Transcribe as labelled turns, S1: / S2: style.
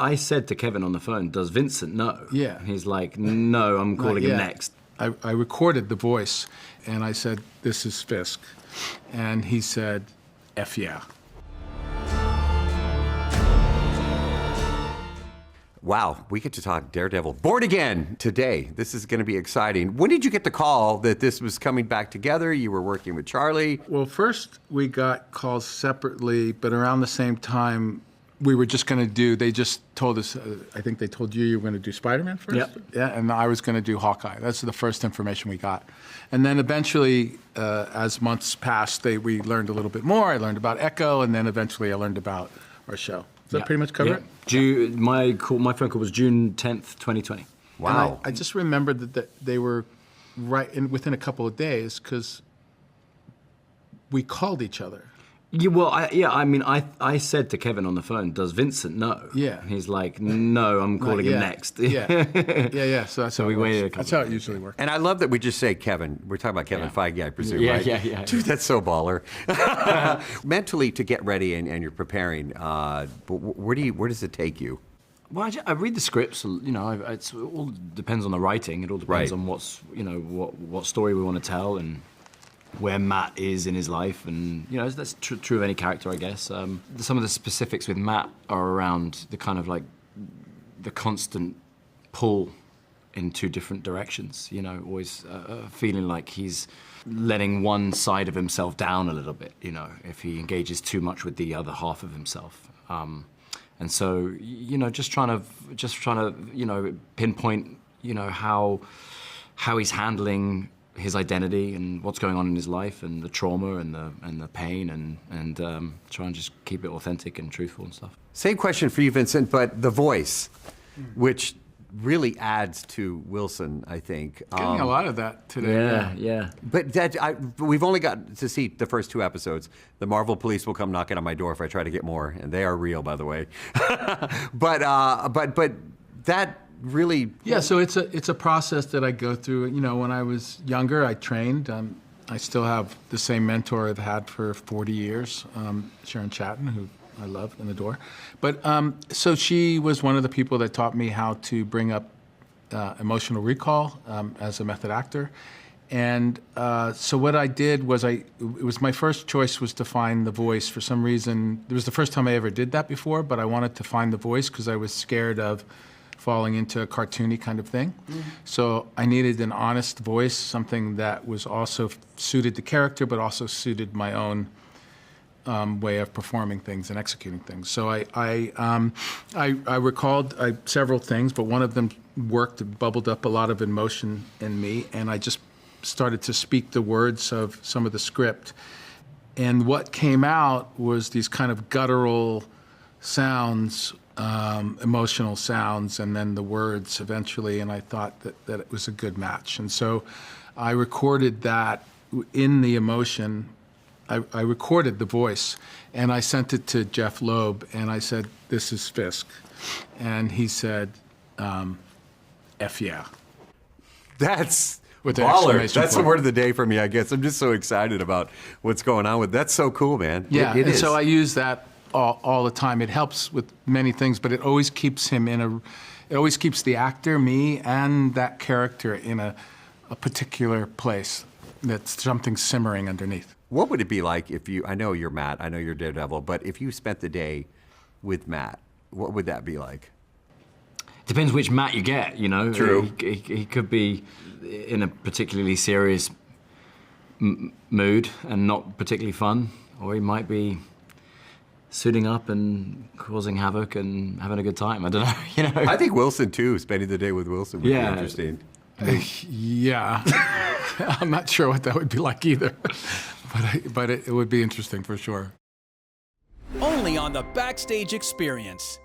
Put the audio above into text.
S1: I said to Kevin on the phone, does Vincent know?
S2: Yeah.
S1: And he's like, no, I'm calling him next.
S2: I recorded the voice, and I said, this is Fisk. And he said, F yeah.
S3: Wow, we get to talk Daredevil. Born Again today. This is going to be exciting. When did you get the call that this was coming back together? You were working with Charlie.
S2: Well, first we got calls separately, but around the same time, we were just going to do, they just told us, I think they told you were going to do Spider-Man first?
S1: Yep.
S2: Yeah, and I was going to do Hawkeye. That's the first information we got. And then eventually, as months passed, we learned a little bit more. I learned about Echo, and then eventually I learned about our show. Does that pretty much cover it?
S1: My phone call was June 10th, 2020.
S2: Wow. I just remembered that they were within a couple of days because we called each other.
S1: Yeah, well, I said to Kevin on the phone, does Vincent know?
S2: Yeah.
S1: And he's like, no, I'm calling him next.
S2: Yeah. So that's
S1: so we waited a couple.
S2: That's how it usually works.
S3: And I love that we just say Kevin. We're talking about Kevin Feige, I presume,
S1: Yeah,
S3: right?
S1: yeah.
S3: Dude, that's so baller. Mentally, to get ready and you're preparing, where does it take you?
S1: Well, I read the scripts. It all depends on the writing. It all depends on what story we want to tell and where Matt is in his life, and that's true of any character, I guess. Some of the specifics with Matt are around the kind of like the constant pull in two different directions. Always feeling like he's letting one side of himself down a little bit. If he engages too much with the other half of himself, and so just trying to pinpoint how he's handling his identity and what's going on in his life and the trauma and the pain and try and just keep it authentic and truthful and stuff.
S3: Same question for you, Vincent, but the voice, which really adds to Wilson, I think.
S2: Getting a lot of that today.
S1: Yeah.
S3: But we've only got to see the first 2 episodes. The Marvel police will come knocking on my door if I try to get more, and they are real, by the way. but that really...
S2: Yeah, so it's a process that I go through. When I was younger, I trained. I still have the same mentor I've had for 40 years, Sharon Chatton, who I love and adore. But so she was one of the people that taught me how to bring up emotional recall as a method actor. And so what I did was it was my first choice was to find the voice. For some reason, it was the first time I ever did that before, but I wanted to find the voice because I was scared of falling into a cartoony kind of thing. Mm-hmm. So I needed an honest voice, something that was also suited the character, but also suited my own way of performing things and executing things. So I recalled several things, but one of them bubbled up a lot of emotion in me, and I just started to speak the words of some of the script. And what came out was these kind of guttural sounds, emotional sounds, and then the words eventually, and I thought that it was a good match. And so I recorded that in the emotion. I recorded the voice, and I sent it to Jeff Loeb, and I said, this is Fisk. And he said, F yeah.
S3: That's
S2: with the
S3: baller. That's the word of the day for me, I guess. I'm just so excited about what's going on with that's so cool, man.
S2: Yeah,
S3: it is.
S2: So I use that all the time. It helps with many things, but it always keeps him it always keeps the actor, me, and that character in a particular place. That's something simmering underneath.
S3: What would it be like if I know you're Matt, I know you're Daredevil, but if you spent the day with Matt, what would that be like?
S1: Depends which Matt you get,
S3: True.
S1: He could be in a particularly serious mood and not particularly fun, or he might be suiting up and causing havoc and having a good time. I don't know,
S3: I think Wilson, too, spending the day with Wilson would be interesting.
S2: Yeah. I'm not sure what that would be like either. But it would be interesting for sure.
S4: Only on the Backstage Experience.